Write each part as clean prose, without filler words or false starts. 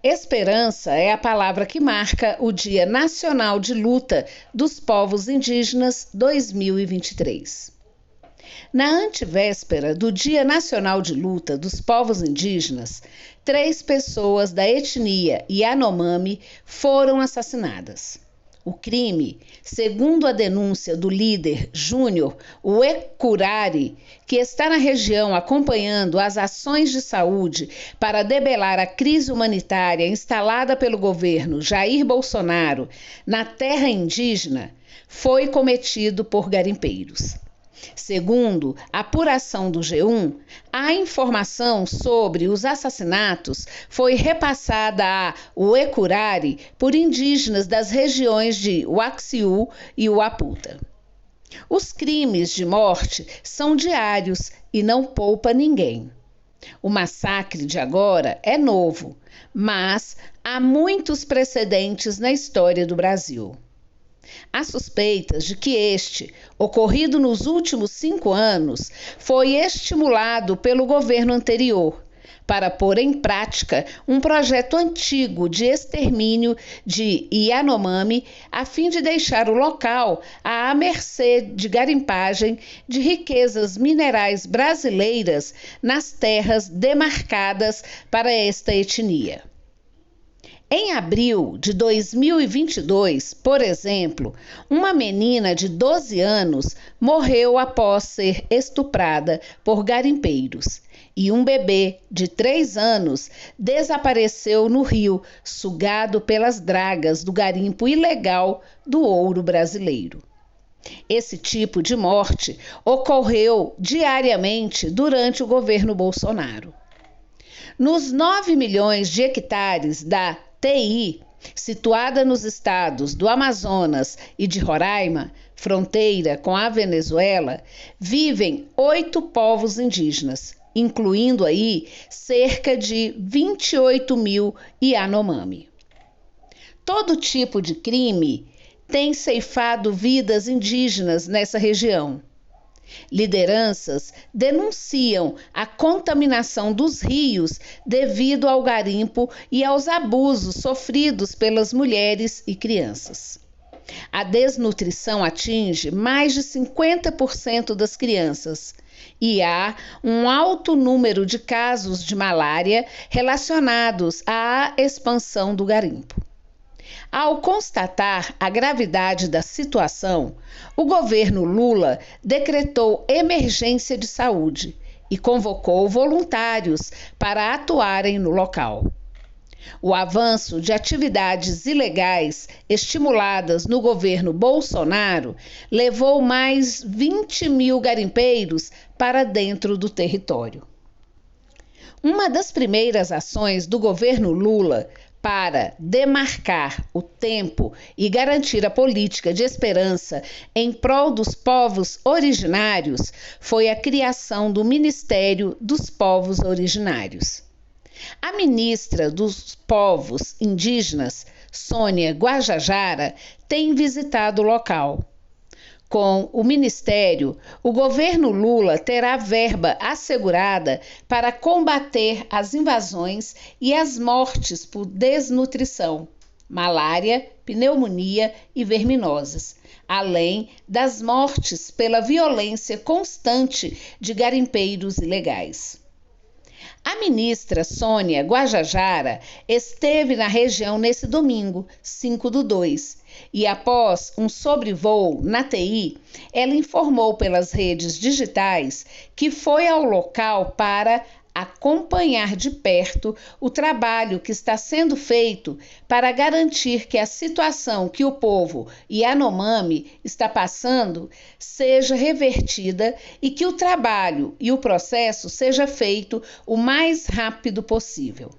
Esperança é a palavra que marca o Dia Nacional de Luta dos Povos Indígenas 2023. Na antevéspera do Dia Nacional de Luta dos Povos Indígenas, 3 pessoas da etnia Yanomami foram assassinadas. O crime, segundo a denúncia do líder Júnior Uecurari, que está na região acompanhando as ações de saúde para debelar a crise humanitária instalada pelo governo Jair Bolsonaro na terra indígena, foi cometido por garimpeiros. Segundo a apuração do G1, a informação sobre os assassinatos foi repassada a Uecurari por indígenas das regiões de Waxiú e Uaputa. Os crimes de morte são diários e não poupa ninguém. O massacre de agora é novo, mas há muitos precedentes na história do Brasil. Há suspeitas de que este, ocorrido nos últimos 5 anos, foi estimulado pelo governo anterior para pôr em prática um projeto antigo de extermínio de Yanomami a fim de deixar o local à mercê de garimpagem de riquezas minerais brasileiras nas terras demarcadas para esta etnia. Em abril de 2022, por exemplo, uma menina de 12 anos morreu após ser estuprada por garimpeiros e um bebê de 3 anos desapareceu no rio, sugado pelas dragas do garimpo ilegal do ouro brasileiro. Esse tipo de morte ocorreu diariamente durante o governo Bolsonaro. Nos 9 milhões de hectares da TI, situada nos estados do Amazonas e de Roraima, fronteira com a Venezuela, vivem 8 povos indígenas, incluindo aí cerca de 28 mil Yanomami. Todo tipo de crime tem ceifado vidas indígenas nessa região. Lideranças denunciam a contaminação dos rios devido ao garimpo e aos abusos sofridos pelas mulheres e crianças. A desnutrição atinge mais de 50% das crianças e há um alto número de casos de malária relacionados à expansão do garimpo. Ao constatar a gravidade da situação, o governo Lula decretou emergência de saúde e convocou voluntários para atuarem no local. O avanço de atividades ilegais estimuladas no governo Bolsonaro levou mais 20 mil garimpeiros para dentro do território. Uma das primeiras ações do governo Lula para demarcar o tempo e garantir a política de esperança em prol dos povos originários foi a criação do Ministério dos Povos Originários. A ministra dos Povos Indígenas, Sônia Guajajara, tem visitado o local. Com o Ministério, o governo Lula terá verba assegurada para combater as invasões e as mortes por desnutrição, malária, pneumonia e verminoses, além das mortes pela violência constante de garimpeiros ilegais. A ministra Sônia Guajajara esteve na região nesse domingo, 5/2, e após um sobrevoo na TI, ela informou pelas redes digitais que foi ao local para acompanhar de perto o trabalho que está sendo feito para garantir que a situação que o povo Yanomami está passando seja revertida e que o trabalho e o processo seja feito o mais rápido possível.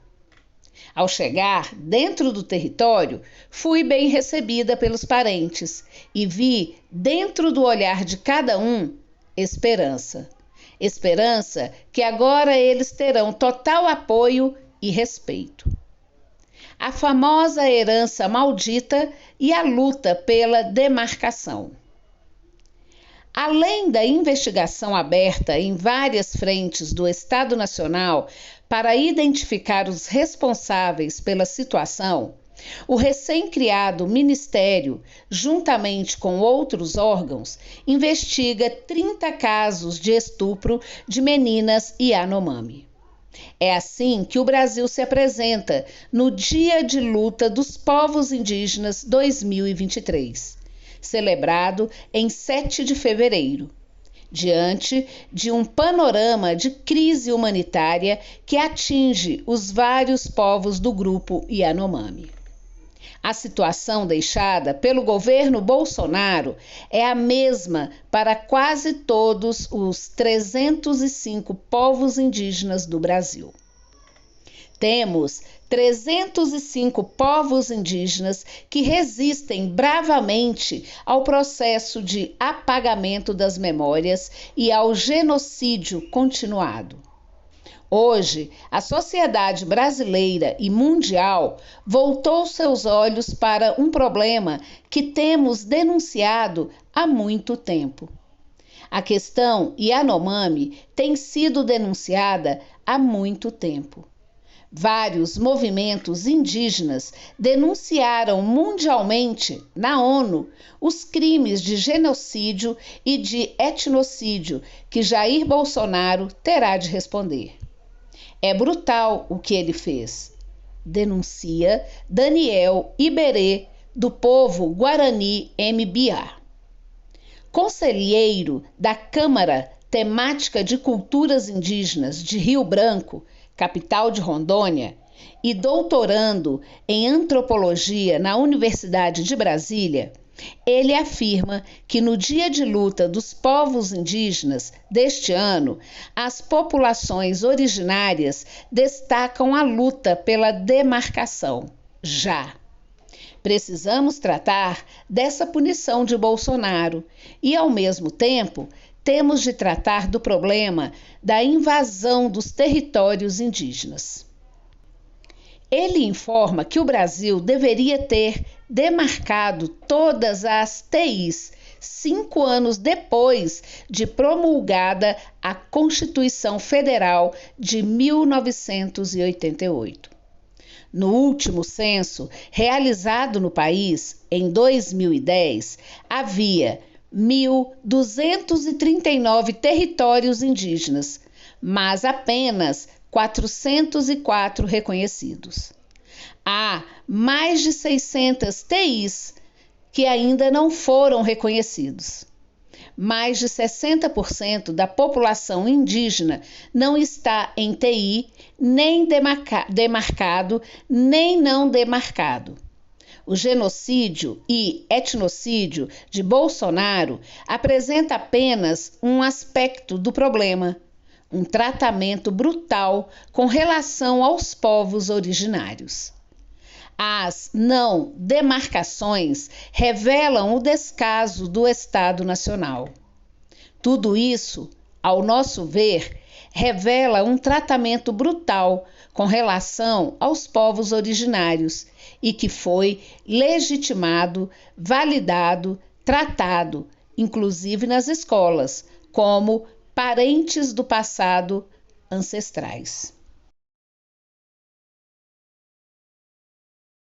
Ao chegar dentro do território, fui bem recebida pelos parentes e vi dentro do olhar de cada um esperança. Esperança que agora eles terão total apoio e respeito. A famosa herança maldita e a luta pela demarcação. Além da investigação aberta em várias frentes do Estado Nacional para identificar os responsáveis pela situação, o recém-criado Ministério, juntamente com outros órgãos, investiga 30 casos de estupro de meninas Yanomami. É assim que o Brasil se apresenta no Dia de Luta dos Povos Indígenas 2023, celebrado em 7 de fevereiro, diante de um panorama de crise humanitária que atinge os vários povos do grupo Yanomami. A situação deixada pelo governo Bolsonaro é a mesma para quase todos os 305 povos indígenas do Brasil. Temos 305 povos indígenas que resistem bravamente ao processo de apagamento das memórias e ao genocídio continuado. Hoje, a sociedade brasileira e mundial voltou seus olhos para um problema que temos denunciado há muito tempo. A questão Yanomami tem sido denunciada há muito tempo. Vários movimentos indígenas denunciaram mundialmente, na ONU, os crimes de genocídio e de etnocídio que Jair Bolsonaro terá de responder. É brutal o que ele fez, denuncia Daniel Iberê, do povo Guarani Mbiá. Conselheiro da Câmara Temática de Culturas Indígenas de Rio Branco, capital de Rondônia, e doutorando em antropologia na Universidade de Brasília, ele afirma que no Dia de Luta dos Povos Indígenas deste ano, as populações originárias destacam a luta pela demarcação. Já precisamos tratar dessa punição de Bolsonaro e, ao mesmo tempo, temos de tratar do problema da invasão dos territórios indígenas. Ele informa que o Brasil deveria ter demarcado todas as TIs 5 anos depois de promulgada a Constituição Federal de 1988. No último censo realizado no país, em 2010, havia 1.239 territórios indígenas, mas apenas 404 reconhecidos. Há mais de 600 TIs que ainda não foram reconhecidos. Mais de 60% da população indígena não está em TI, nem demarcado, nem não demarcado. O genocídio e etnocídio de Bolsonaro apresenta apenas um aspecto do problema, um tratamento brutal com relação aos povos originários. As não demarcações revelam o descaso do Estado Nacional. Tudo isso, ao nosso ver, revela um tratamento brutal com relação aos povos originários e que foi legitimado, validado, tratado, inclusive nas escolas, como parentes do passado ancestrais.